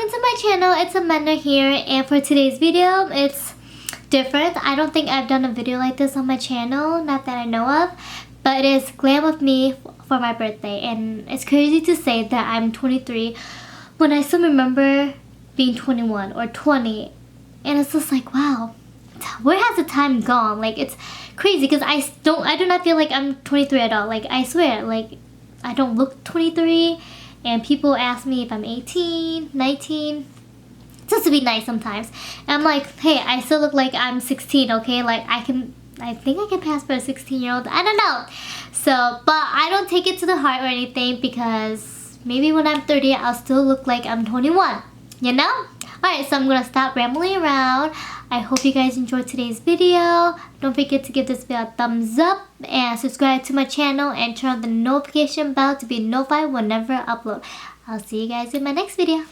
welcome to my channel. It's Amenda here, and for today's video, it's different. I don't think I've done a video like this on my channel, not that I know of, but it is Glam with me for my birthday, and it's crazy to say that I'm 23 when I still remember being 21 or 20, and it's just like, wow, where has the time gone? Like, it's crazy because I do not feel like I'm 23 at all. Like, I swear, like, I don't look 23. And people ask me if I'm 18, 19, just to be nice sometimes. And I'm like, hey, I still look like I'm 16, okay? Like, I think I can pass for a 16-year-old. I don't know. So, but I don't take it to the heart or anything because maybe when I'm 30, I'll still look like I'm 21, you know? Alright, so I'm gonna stop rambling around. I hope you guys enjoyed today's video. Don't forget to give this video a thumbs up and subscribe to my channel and turn on the notification bell to be notified whenever I upload. I'll see you guys in my next video.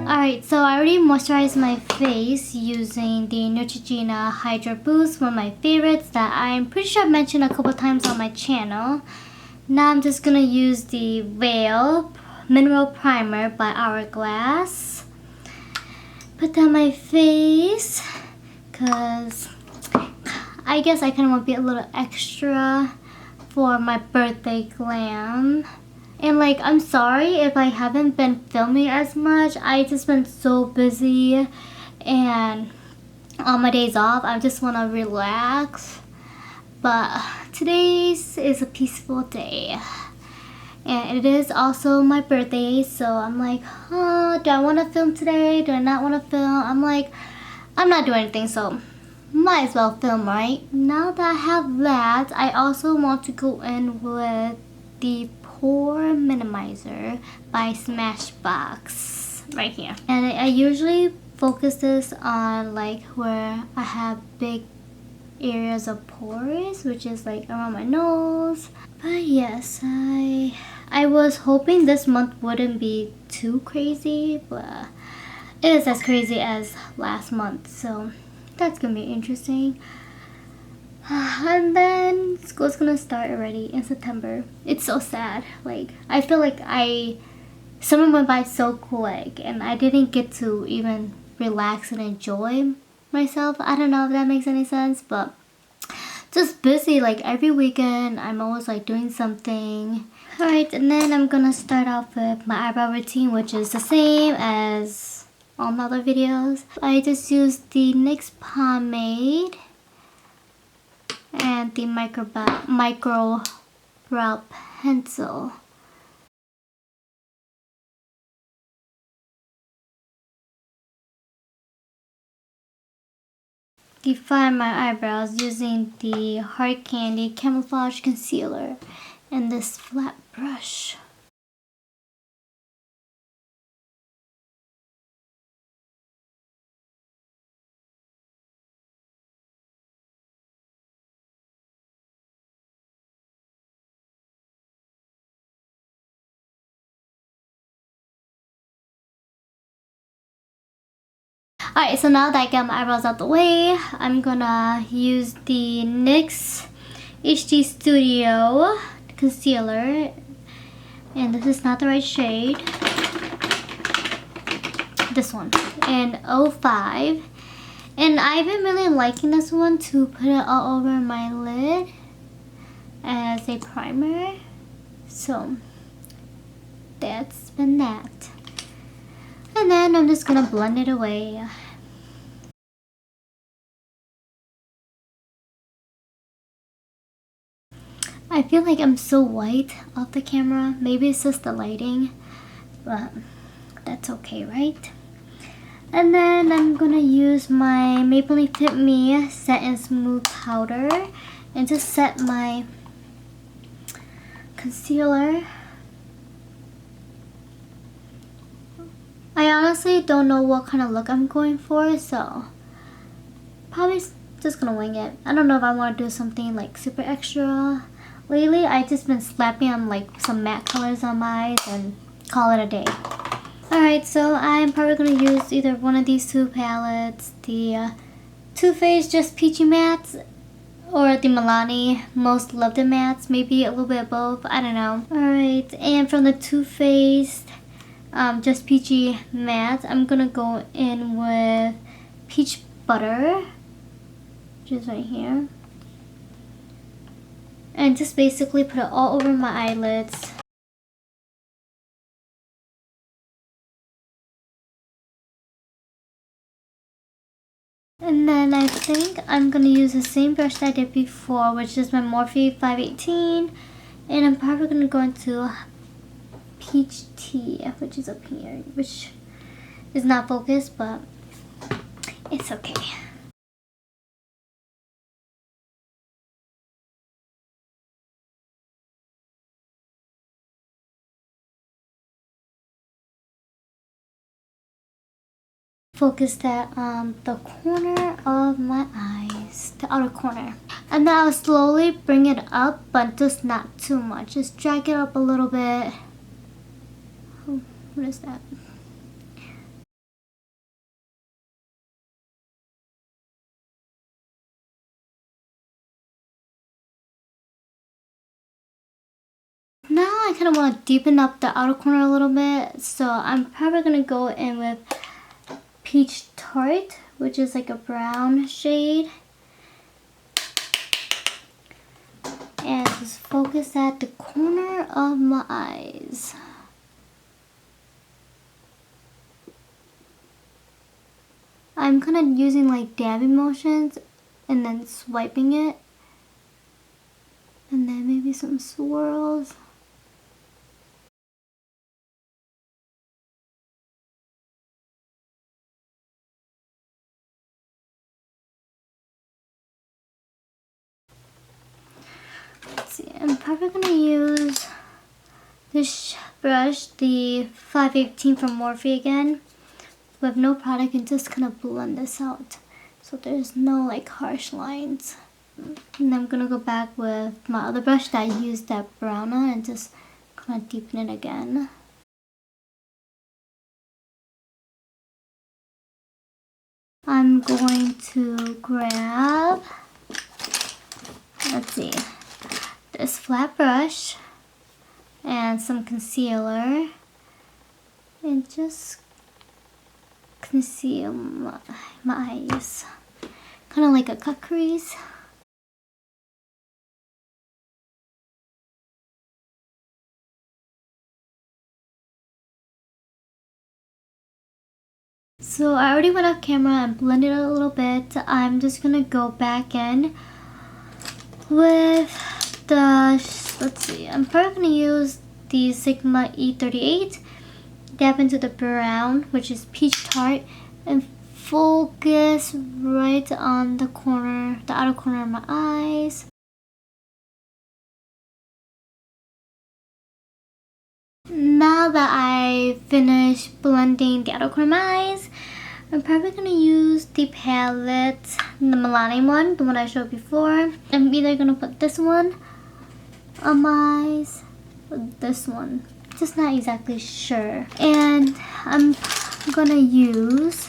Alright, so I already moisturized my face using the Neutrogena Hydra Boost, one of my favorites that I'm pretty sure I've mentioned a couple times on my channel. Now I'm just gonna use the Veil Mineral Primer by Hourglass. Put that on my face because I guess I kind of want to be a little extra for my birthday glam. And like, I'm sorry if I haven't been filming as much. I just been so busy, and on my days off I just want to relax. But today's is a peaceful day, and it is also my birthday, so I'm like, oh, do I want to film today? Do I not want to film? I'm like, I'm not doing anything, so might as well film, right? Now that I have that, I also want to go in with the Pore Minimizer by Smashbox right here. And I usually focus this on like where I have big areas of pores, which is like around my nose. But yes, I was hoping this month wouldn't be too crazy, but it is as crazy as last month, so that's gonna be interesting. And then school's gonna start already in September. It's so sad. Like, I feel like summer went by so quick and I didn't get to even relax and enjoy myself. I don't know if that makes any sense, but just busy. Like, every weekend I'm always like doing something. Alright, and then I'm gonna start off with my eyebrow routine, which is the same as all my other videos. I just used the NYX Pomade and the Microbrow pencil. Define my eyebrows using the Hard Candy Camoflauge Concealer and this flat brush. Alright, so now that I got my eyebrows out the way, I'm gonna use the NYX HD Studio Concealer. And this is not the right shade. This one. In 05. And I've been really liking this one to put it all over my lid as a primer. So, that's been that. And then I'm just gonna blend it away. I feel like I'm so white off the camera. Maybe it's just the lighting, but that's okay, right? And then I'm gonna use my Maybelline Fit Me Set and Smooth Powder and just set my concealer. I honestly don't know what kind of look I'm going for, so probably just gonna wing it. I don't know if I want to do something like super extra. Lately, I've just been slapping on like some matte colors on my eyes and call it a day. Alright, so I'm probably going to use either one of these two palettes. The Too Faced Just Peachy Mattes or the Milani Most Loved Mattes, maybe a little bit of both, I don't know. Alright, and from the Too Faced Just Peachy matte, I'm gonna go in with Peach Butter, which is right here, and just basically put it all over my eyelids. And then I think I'm going to use the same brush that I did before, which is my Morphe 518. And I'm probably going to go into Peach Tea, which is up here, which is not focused, but it's okay. Focus that on the corner of my eyes, the outer corner. And then I'll slowly bring it up, but just not too much. Just drag it up a little bit. Oh, what is that? Now I kind of want to deepen up the outer corner a little bit. So I'm probably going to go in with Peach Tarte, which is like a brown shade, and just focus at the corner of my eyes. I'm kind of using like dabbing motions and then swiping it, and then maybe some swirls. Let's see, I'm probably going to use this brush, the 518 from Morphe again, with no product, and just kind of blend this out so there's no like harsh lines. And I'm going to go back with my other brush that I used that brown on and just kind of deepen it again. I'm going to grab, let's see, this flat brush and some concealer and just conceal my eyes, kind of like a cut crease. So I already went off camera and blended it a little bit. I'm just gonna go back in with the, let's see, I'm probably gonna use the Sigma E38, dab into the brown, which is Peach Tart, and focus right on the corner, the outer corner of my eyes. Now that I finished blending the outer corner of my eyes, I'm probably going to use the palette, the Milani one, the one I showed before. I'm either going to put this one on my eyes or this one. Just not exactly sure. And I'm going to use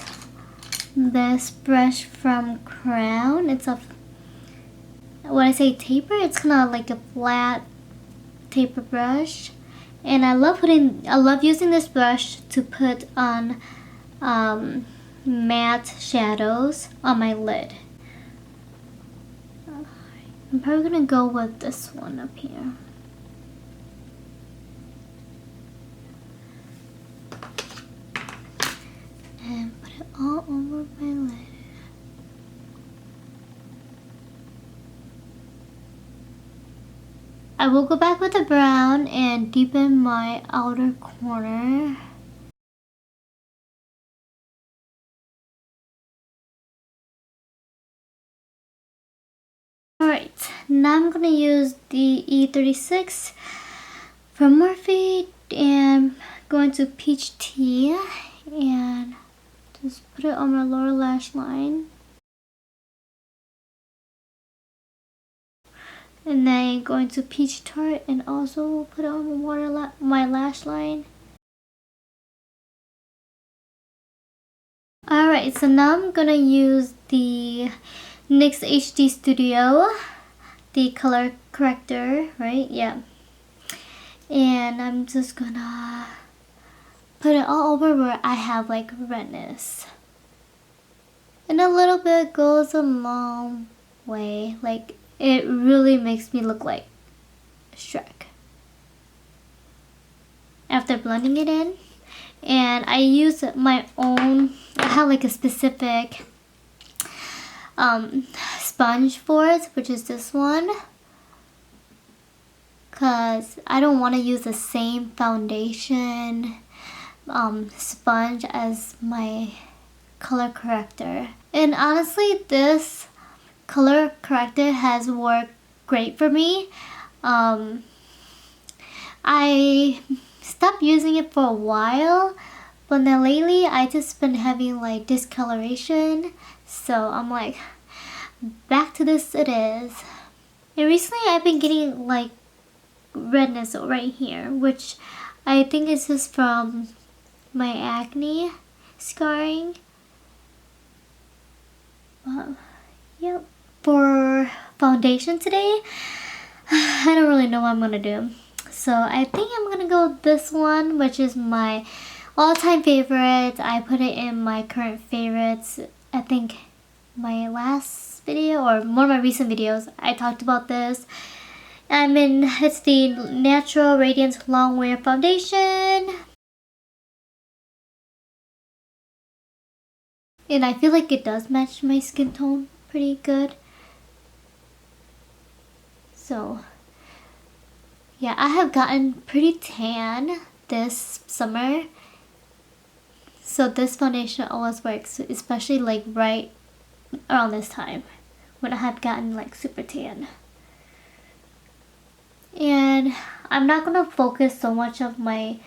this brush from Crown. It's a, when I say taper, it's kind of like a flat taper brush. And I love using this brush to put on matte shadows on my lid. I'm probably gonna go with this one up here. And put it all over my lid. I will go back with the brown and deepen my outer corner. Alright, now I'm going to use the E36 from Morphe and go into Peach Tea and just put it on my lower lash line. And then go into Peach Tart and also put it on my lash line. Alright, so now I'm gonna use the NYX HD Studio, the color corrector, right? Yeah. And I'm just gonna put it all over where I have like redness. And a little bit goes a long way. Like, it really makes me look like Shrek after blending it in. And I use my own, I have like a specific sponge for it, which is this one, because I don't want to use the same foundation sponge as my color corrector. And honestly, this color corrector has worked great for me. I stopped using it for a while, but then lately I just been having like discoloration, so I'm like, back to this it is. And recently I've been getting like redness right here, which I think is just from my acne scarring. Yep. For foundation today, I don't really know what I'm gonna do. So I think I'm gonna go with this one, which is my all-time favorite. I put it in my current favorites. I think my last video or one of my recent videos, I talked about this. It's the Natural Radiance Longwear Foundation. And I feel like it does match my skin tone pretty good. So yeah, I have gotten pretty tan this summer. So this foundation always works, especially like right around this time when I have gotten like super tan. And I'm not gonna focus so much of my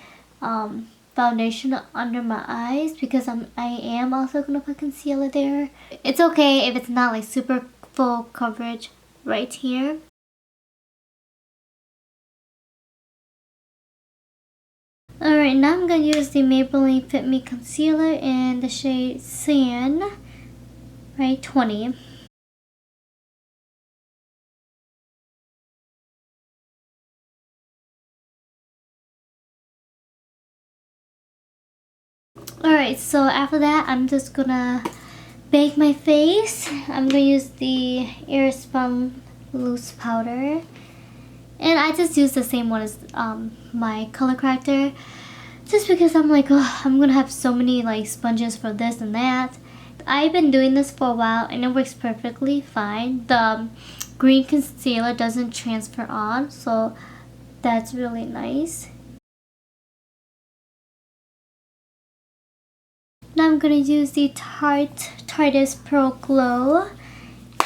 foundation under my eyes because I am also gonna put concealer there. It's okay if it's not like super full coverage right here. Alright, now I'm gonna use the Maybelline Fit Me concealer in the shade Sand, right, 20. Alright, so after that, I'm just gonna bake my face. I'm gonna use the Airspun loose powder. And I just use the same one as my color corrector. Just because I'm like, oh, I'm gonna have so many like sponges for this and that. I've been doing this for a while and it works perfectly fine. The green concealer doesn't transfer on, so that's really nice. Now I'm going to use the Tarte Tarteist Pro Glow,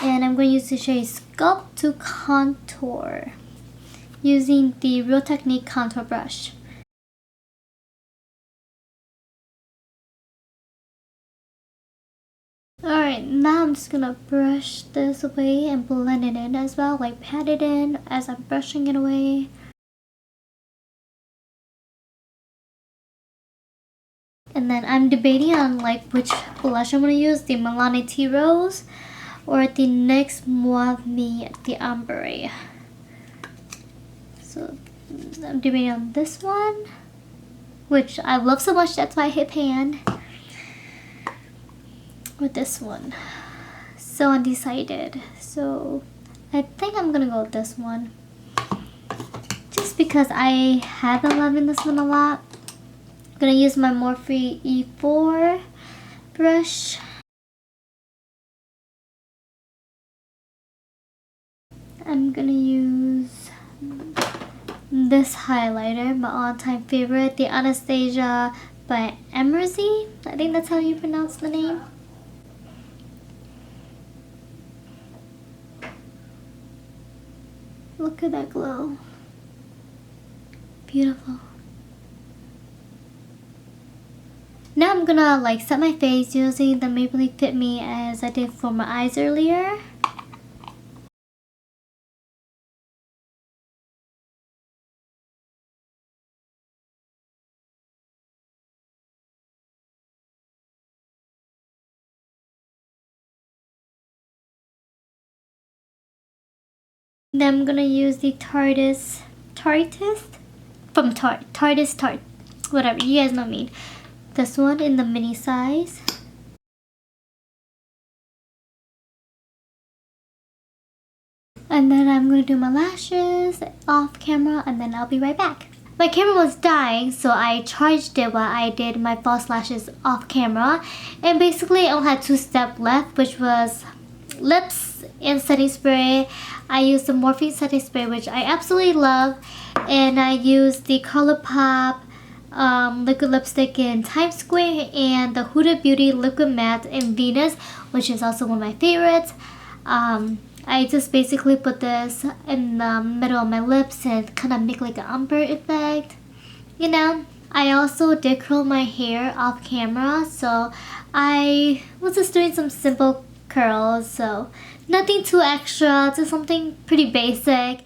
and I'm going to use the shade Sculpt to Contour using the Real Technique contour brush. Alright, now I'm just going to brush this away and blend it in as well, like pat it in as I'm brushing it away. And then I'm debating on like which blush I'm going to use, the Milani Tea Rose or the NYX Morphe Me, the Ombre. So I'm debating on this one, which I love so much, that's why I hit pan. Or this one. So undecided. So I think I'm going to go with this one. Just because I have been loving this one a lot. I'm going to use my Morphe E4 brush. I'm going to use this highlighter, my all-time favorite, the Anastasia by Emersy. I think that's how you pronounce the name. Look at that glow. Beautiful. Now I'm gonna like set my face using the Maybelline Fit Me as I did for my eyes earlier. Then I'm gonna use the Tarteist from Tarte, whatever, you guys know what I mean. This one in the mini size. And then I'm gonna do my lashes off camera, and then I'll be right back. My camera was dying, so I charged it while I did my false lashes off camera. And basically I only had 2 steps left, which was lips and setting spray. I used the Morphe setting spray, which I absolutely love. And I used the Colourpop liquid lipstick in Times Square and the Huda Beauty liquid matte in Venus, which is also one of my favorites. I just basically put this in the middle of my lips and kind of make like an umber effect, you know. I also did curl my hair off camera, so I was just doing some simple curls, so nothing too extra, just something pretty basic.